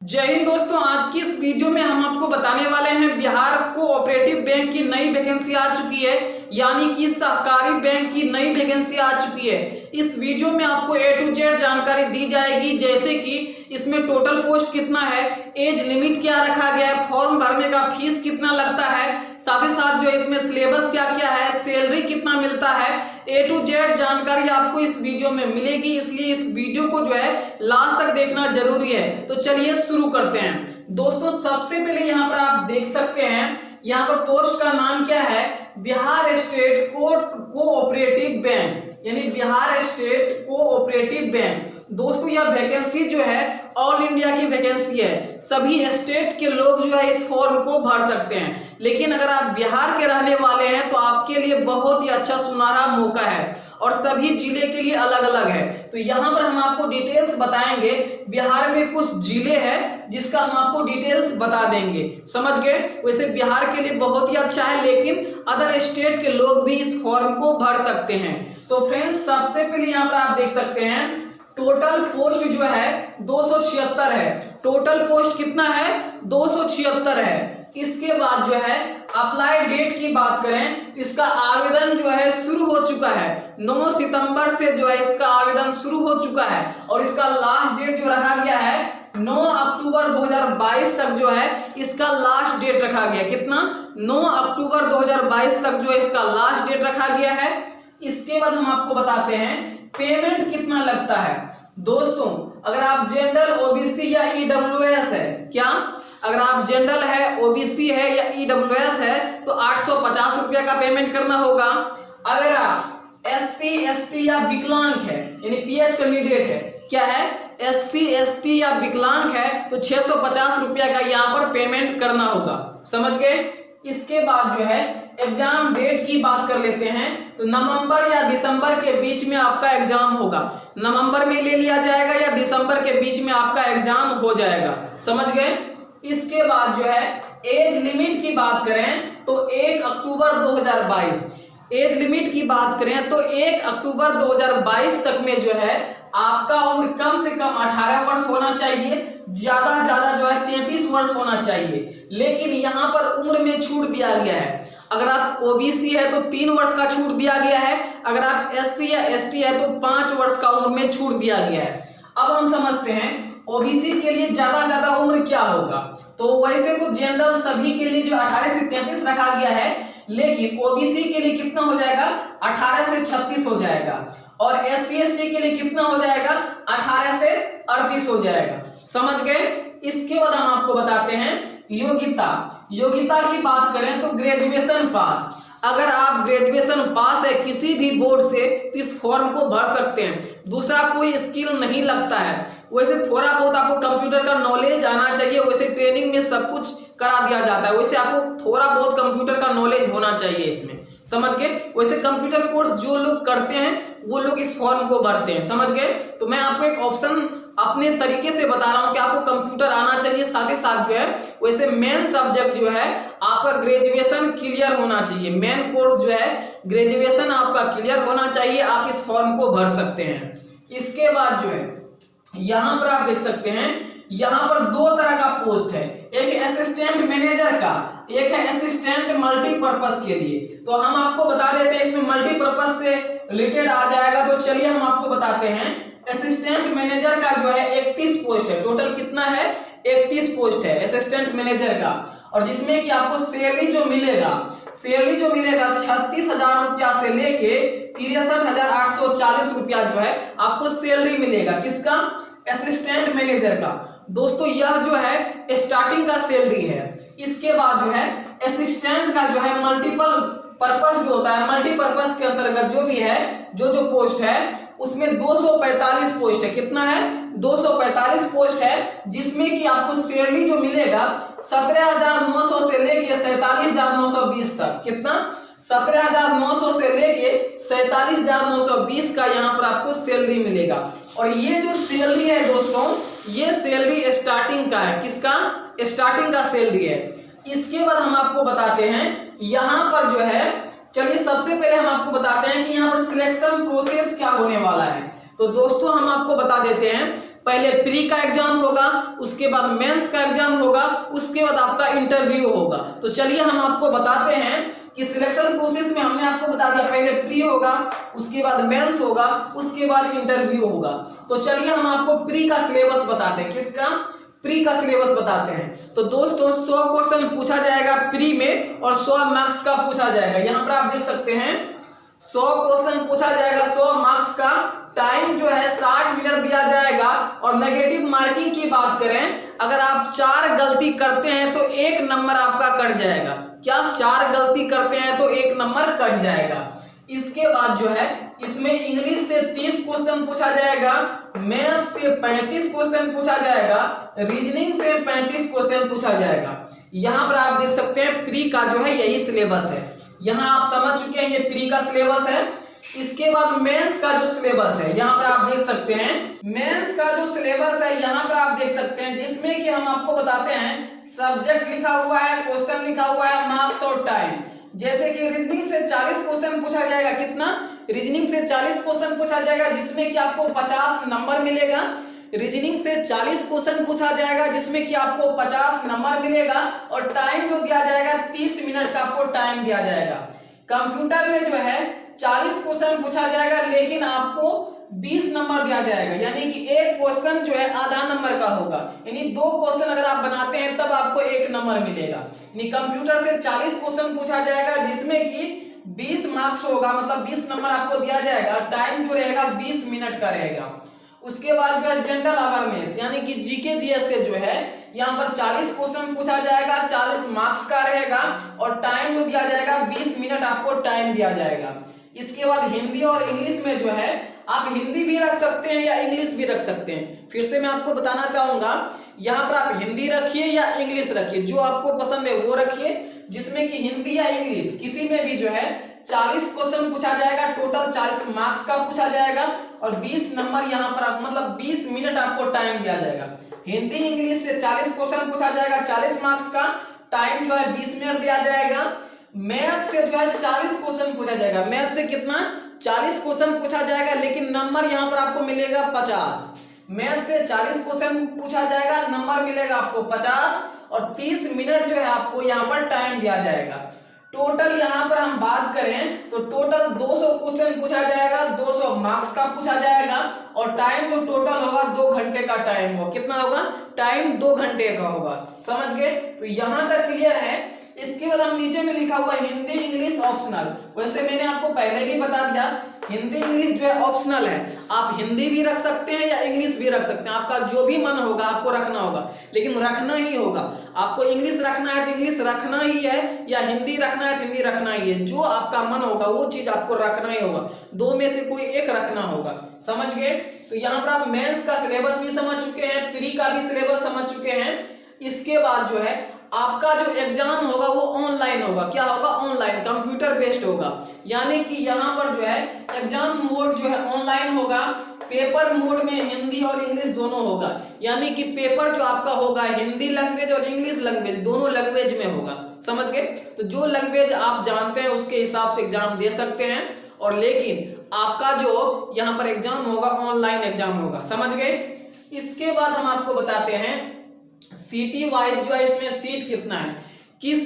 जय हिंद दोस्तों। आज की इस वीडियो में हम आपको बताने वाले हैं बिहार कोऑपरेटिव बैंक की नई वैकेंसी आ चुकी है, यानी कि सहकारी बैंक की नई वैकेंसी आ चुकी है। इस वीडियो में आपको A to Z जानकारी दी जाएगी, जैसे कि इसमें टोटल पोस्ट कितना है, एज लिमिट क्या रखा गया है, फॉर्म भरने का फीस कितना लगता है, साथ ही साथ जो इसमें सिलेबस क्या क्या है, सैलरी कितना मिलता है, A to Z जानकारी आपको इस वीडियो में मिलेगी। इसलिए इस वीडियो को जो है लास्ट तक देखना जरूरी है। तो चलिए शुरू करते हैं। दोस्तों सबसे पहले यहाँ पर आप देख सकते हैं, यहाँ पर पोस्ट का नाम क्या है, बिहार स्टेट कोऑपरेटिव बैंक, यानी बिहार स्टेट कोऑपरेटिव बैंक। दोस्तों यह वैकेंसी जो है ऑल इंडिया की वैकेंसी है, सभी स्टेट के लोग जो है इस फॉर्म को भर सकते हैं। लेकिन अगर आप बिहार के रहने वाले हैं तो आपके लिए बहुत ही अच्छा सुनहरा मौका है, और सभी जिले के लिए अलग अलग है। तो यहाँ पर हम आपको डिटेल्स बताएंगे। बिहार में कुछ जिले हैं जिसका हम आपको डिटेल्स बता देंगे, समझ गए। वैसे बिहार के लिए बहुत ही अच्छा है, लेकिन अदर स्टेट के लोग भी इस फॉर्म को भर सकते हैं। तो फ्रेंड्स सबसे पहले यहाँ पर आप देख सकते हैं टोटल पोस्ट जो है 276 है। टोटल पोस्ट कितना है, 276 है। इसके बाद जो है अप्लाई डेट की बात करें तो इसका आवेदन जो है शुरू हो चुका है। 9 सितंबर से जो है इसका आवेदन शुरू हो चुका है, और इसका लास्ट डेट जो रखा गया है 9 अक्टूबर 2022 तक जो है इसका लास्ट डेट रखा गया। कितना, 9 अक्टूबर 2022 तक जो है इसका लास्ट डेट रखा गया है। इसके बाद हम आपको बताते हैं पेमेंट कितना लगता है। दोस्तों अगर आप जनरल, ओबीसी या ईडब्ल्यूएस है, क्या अगर आप जनरल है, ओबीसी है या ईडब्ल्यूएस है तो 850 रुपया का पेमेंट करना होगा। अगर आप एससी एसटी या विकलांग है, यानी पीएच कैंडिडेट है, क्या है, एससी एसटी या विकलांग है तो 650 रुपया का यहाँ पर पेमेंट करना होगा, समझ गए। इसके बाद जो है एग्जाम डेट की बात कर लेते हैं, तो नवंबर या दिसंबर के बीच में आपका एग्जाम होगा। नवंबर में ले लिया जाएगा या दिसंबर के बीच में आपका एग्जाम हो जाएगा, समझ गए। इसके बाद जो है एज लिमिट की बात करें तो 1 अक्टूबर 2022, एज लिमिट की बात करें तो 1 अक्टूबर 2022 तक में जो है आपका उम्र कम से कम 18 वर्ष होना चाहिए, ज्यादा से ज्यादा जो है 33 वर्ष होना चाहिए। लेकिन यहाँ पर उम्र में छूट दिया गया है। अगर आप ओबीसी है तो 3 वर्ष का छूट दिया गया है, अगर आप एससी या एसटी है तो 5 वर्ष का उम्र में छूट दिया गया है। अब हम समझते हैं ओबीसी के लिए ज्यादा उम्र क्या होगा। तो वैसे तो जनरल सभी के लिए जो 18 से 33 रखा गया है, लेकिन ओबीसी के लिए कितना हो जाएगा, 18 से 36 हो जाएगा, और एससी एसटी के लिए कितना हो जाएगा, 18 से 38 हो जाएगा, समझ गए। इसके बाद हम आपको बताते हैं योग्यता की बात करें तो ग्रेजुएशन पास। अगर आप ग्रेजुएशन पास है किसी भी बोर्ड से तो इस फॉर्म को भर सकते हैं। दूसरा कोई स्किल नहीं लगता है। वैसे थोड़ा बहुत आपको कंप्यूटर का नॉलेज आना चाहिए, वैसे ट्रेनिंग में सब कुछ करा दिया जाता है, वैसे आपको थोड़ा बहुत कंप्यूटर का नॉलेज होना चाहिए इसमें, समझ गए। वैसे कंप्यूटर कोर्स जो लोग करते हैं वो लोग इस फॉर्म को भरते हैं, समझ गए। तो मैं आपको एक ऑप्शन अपने तरीके से बता रहा हूं कि आपको कंप्यूटर आना चाहिए, साथ ही साथ जो है वैसे मेन सब्जेक्ट जो है आपका ग्रेजुएशन क्लियर होना चाहिए। मेन कोर्स जो है ग्रेजुएशन आपका क्लियर होना चाहिए, आप इस फॉर्म को भर सकते हैं। इसके बाद जो है यहाँ पर आप देख सकते हैं, यहाँ पर 2 तरह का पोस्ट है, एक असिस्टेंट मैनेजर का, एक है असिस्टेंट मल्टीपर्पस के लिए। तो हम आपको बता देते हैं, इसमें मल्टीपर्पस से रिलेटेड आ जाएगा। तो चलिए हम आपको बताते हैं, असिस्टेंट मैनेजर का जो है 31 पोस्ट है। टोटल कितना है, 31 पोस्ट है असिस्टेंट मैनेजर का, और जिसमें कि आपको सैलरी जो मिलेगा 36,000 रुपया से लेके 63,840 रुपया जो है आपको सैलरी मिलेगा। किसका, असिस्टेंट मैनेजर का। दोस्तों यह जो है स्टार्टिंग का सैलरी है। इसके बाद जो है असिस्टेंट का जो है मल्टीपल पर्पस जो होता है, मल्टीपर्पस के अंतर्गत जो भी है, जो पोस्ट है उसमें 245 पोस्ट है। कितना है, 245 पोस्ट है, जिसमें कि आपको सैलरी जो मिलेगा 17,900 से लेके 47,920 तक। कितना, 17,900 से लेके 47,920 का यहाँ पर आपको सैलरी मिलेगा। और ये जो सैलरी है दोस्तों, ये सैलरी स्टार्टिंग का है। किसका, स्टार्टिंग का सैलरी है। इसके बाद हम आपको बताते हैं यहाँ पर जो है, चलिए सबसे पहले हम आपको बताते हैं कि यहाँ पर सिलेक्शन प्रोसेस क्या होने वाला है। तो दोस्तों हम आपको बता देते हैं, पहले प्री का एग्जाम होगा, उसके बाद मेंस का एग्जाम होगा, उसके बाद आपका इंटरव्यू होगा। तो चलिए हम आपको बताते हैं कि सिलेक्शन प्रोसेस में हमने आपको बता दिया, पहले प्री होगा, उसके बाद मेंस होगा, उसके बाद इंटरव्यू होगा। तो चलिए हम आपको प्री का सिलेबस बताते हैं। किसका? प्री का सिलेबस बताते हैं। तो दोस्तों 100 क्वेश्चन पूछा जाएगा प्री में और 100 मार्क्स का पूछा जाएगा। यहाँ पर आप देख सकते हैं 100 क्वेश्चन पूछा जाएगा 100 मार्क्स का। टाइम जो है 60 मिनट दिया जाएगा। और नेगेटिव मार्किंग की बात करें, अगर आप 4 गलती करते हैं तो 1 नंबर आपका कट जाएगा। क्या? 4 गलती करते हैं तो 1 नंबर कट जाएगा। इसके बाद जो है इसमें इंग्लिश से 30 क्वेश्चन पूछा जाएगा, मैथ से 35 क्वेश्चन पूछा जाएगा, रीजनिंग से 35 क्वेश्चन पूछा जाएगा। यहां पर आप देख सकते हैं प्री का जो है यही सिलेबस है। यहां आप समझ चुके हैं ये प्री का सिलेबस है। इसके बाद मेंस का जो सिलेबस है यहाँ पर आप देख सकते हैं। मेंस का जो सिलेबस है यहाँ पर आप देख सकते हैं, जिसमें कि हम आपको बताते हैं सब्जेक्ट लिखा हुआ है, क्वेश्चन लिखा हुआ है, मार्क्स और टाइम। जैसे कि रीजनिंग से 40 क्वेश्चन पूछा जाएगा। कितना? रीजनिंग से 40 क्वेश्चन पूछा जाएगा, जिसमें कि आपको 50 नंबर मिलेगा। रीजनिंग से 40 क्वेश्चन पूछा जाएगा, जिसमें कि आपको 50 नंबर मिलेगा। और टाइम जो दिया जाएगा 30 मिनट का आपको टाइम दिया जाएगा। कंप्यूटर में जो है 40 क्वेश्चन पूछा जाएगा, लेकिन आपको 20 नंबर दिया जाएगा। यानी कि एक क्वेश्चन जो है आधा नंबर का होगा, यानी 2 क्वेश्चन अगर आप बनाते हैं तब आपको 1 नंबर मिलेगा। यानी कंप्यूटर से 40 क्वेश्चन पूछा जाएगा, जिसमें कि 20 मार्क्स होगा, मतलब 20 नंबर आपको दिया जाएगा। टाइम जो रहेगा 20 मिनट का रहेगा। उसके बाद जो है जनरल अवेयरनेस यानी कि जीके जीएस से जो है यहाँ पर 40 क्वेश्चन पूछा जाएगा, 40 मार्क्स का रहेगा। और टाइम जो दिया जाएगा 20 मिनट आपको टाइम दिया जाएगा। इसके बाद हिंदी और इंग्लिश में जो है आप हिंदी भी रख सकते हैं या इंग्लिश भी रख सकते हैं। फिर से मैं आपको बताना चाहूंगा, यहाँ पर आप हिंदी रखिए या इंग्लिश रखिए, जो आपको पसंद है वो रखिए। जिसमें कि हिंदी या इंग्लिश किसी में भी जो है 40 क्वेश्चन पूछा जाएगा, टोटल 40 मार्क्स का पूछा जाएगा। और 20 नंबर यहाँ पर मतलब 20 मिनट आपको टाइम दिया जाएगा। हिंदी इंग्लिश से 40 क्वेश्चन पूछा जाएगा, 40 मार्क्स का, टाइम जो है 20 मिनट दिया जाएगा। मैथ से जो है 40 क्वेश्चन पूछा जाएगा। मैथ से कितना? 40 क्वेश्चन पूछा जाएगा, लेकिन नंबर यहाँ पर आपको मिलेगा 50। मैथ से 40 क्वेश्चन पूछा जाएगा, नंबर मिलेगा आपको 50। और 30 मिनट जो है आपको यहाँ पर टाइम दिया जाएगा। टोटल यहाँ पर हम बात करें तो टोटल 200 क्वेश्चन पूछा जाएगा, 200 मार्क्स का पूछा जाएगा। और टाइम जो टोटल होगा 2 घंटे का टाइम होगा। कितना होगा? टाइम 2 घंटे का होगा। समझ गए? तो यहाँ तक क्लियर है। इसके बाद हम नीचे में लिखा हुआ हिंदी इंग्लिश ऑप्शनल। वैसे मैंने आपको पहले भी बता दिया, हिंदी इंग्लिश जो है ऑप्शनल है। आप हिंदी भी रख सकते हैं या इंग्लिश भी रख सकते हैं, आपका जो भी मन होगा आपको रखना होगा, लेकिन रखना ही होगा। आपको इंग्लिश रखना है तो इंग्लिश रखना ही है, या हिंदी रखना है तो हिंदी रखना ही है। जो आपका मन होगा वो चीज आपको रखना ही होगा, 2 में से कोई एक रखना होगा। समझ गए? तो यहाँ पर आप मेंस का सिलेबस भी समझ चुके हैं, प्री का भी सिलेबस समझ चुके हैं। इसके बाद जो है आपका जो एग्जाम होगा वो ऑनलाइन होगा। क्या होगा? ऑनलाइन, कंप्यूटर बेस्ड होगा। यानी कि यहाँ पर जो है एग्जाम मोड जो है ऑनलाइन होगा। पेपर मोड में हिंदी और इंग्लिश दोनों होगा। यानी कि पेपर जो आपका होगा हिंदी लैंग्वेज और इंग्लिश लैंग्वेज दोनों लैंग्वेज में होगा। समझ गए? तो जो लैंग्वेज आप जानते हैं उसके हिसाब से एग्जाम दे सकते हैं। और लेकिन आपका जो यहाँ पर एग्जाम होगा ऑनलाइन एग्जाम होगा। समझ गए? इसके बाद हम आपको बताते हैं सिटी वाइज जो है इसमें सीट कितना है, किस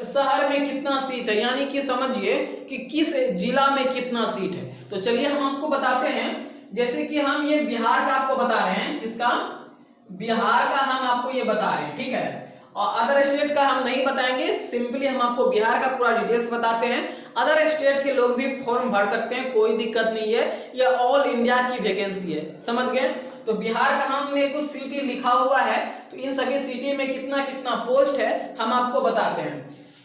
शहर में कितना सीट है, यानी कि समझिए कि किस जिला में कितना सीट है। तो चलिए हम आपको बताते हैं। जैसे कि हम ये बिहार का आपको बता रहे हैं, किसका? बिहार का हम आपको ये बता रहे हैं, ठीक है। और अदर स्टेट का हम नहीं बताएंगे, सिंपली हम आपको बिहार का पूरा डिटेल्स बताते हैं। अदर स्टेट के लोग भी फॉर्म भर सकते हैं, कोई दिक्कत नहीं है। यह ऑल इंडिया की वैकेंसी है। समझ गए? तो बिहार का हमने कुछ सिटी लिखा हुआ है, तो इन सभी सिटी में कितना कितना पोस्ट है हम आपको बताते हैं।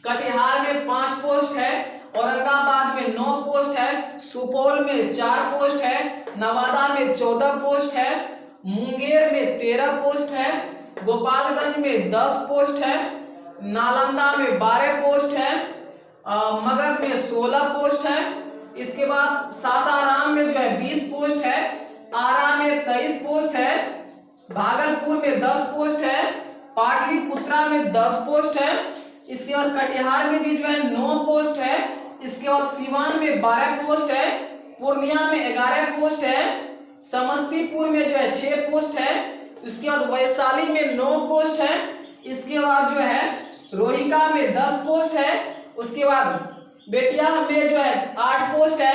कटिहार में 5 पोस्ट है, औरंगाबाद में 9 पोस्ट है, सुपौल में 4 पोस्ट है, नवादा में 14 पोस्ट है, मुंगेर में 13 पोस्ट है, गोपालगंज में 10 पोस्ट है, नालंदा में 12 पोस्ट है, मगध में 16 पोस्ट है। इसके बाद सासाराम में जो है 20 पोस्ट है, आरा में 23 पोस्ट है, भागलपुर में 10 पोस्ट है, पाटलिपुत्रा में 10 पोस्ट है। इसके बाद कटिहार में भी जो है 9 पोस्ट है। इसके बाद सिवान में 12 पोस्ट है, पूर्णिया में 11 पोस्ट है, समस्तीपुर में जो है 6 पोस्ट है, उसके बाद वैशाली में 9 पोस्ट है, इसके बाद जो है रोहिका में 10 पोस्ट है, उसके बाद बेटिया में जो है 8 पोस्ट है,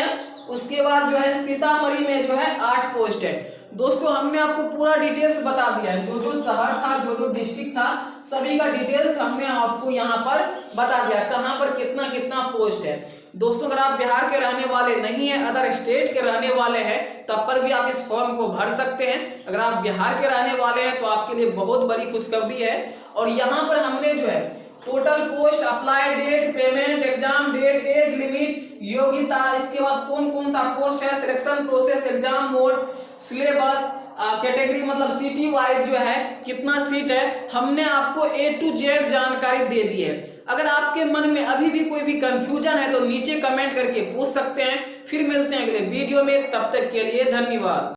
उसके बाद जो है सीतामढ़ी में जो है 8 पोस्ट है। दोस्तों हमने आपको पूरा डिटेल्स बता दिया है, जो जो शहर था, जो जो डिस्ट्रिक्ट था, सभी का डिटेल्स हमने आपको यहाँ पर बता दिया कहाँ पर कितना कितना पोस्ट है। दोस्तों अगर आप बिहार के रहने वाले नहीं है, अदर स्टेट के रहने वाले हैं, तब पर भी आप इस फॉर्म को भर सकते हैं। अगर आप बिहार के रहने वाले हैं तो आपके लिए बहुत बड़ी खुशखबरी है। और यहाँ पर हमने जो है total post, apply date, payment, exam date, age limit, योग्यता, इसके बाद कौन कौन सा पोस्ट है, selection process, exam mode, syllabus, category मतलब सिटी वाइज जो है कितना सीट है, हमने आपको A to Z जानकारी दे दी है। अगर आपके मन में अभी भी कोई भी कंफ्यूजन है तो नीचे कमेंट करके पूछ सकते हैं। फिर मिलते हैं अगले वीडियो में, तब तक के लिए धन्यवाद।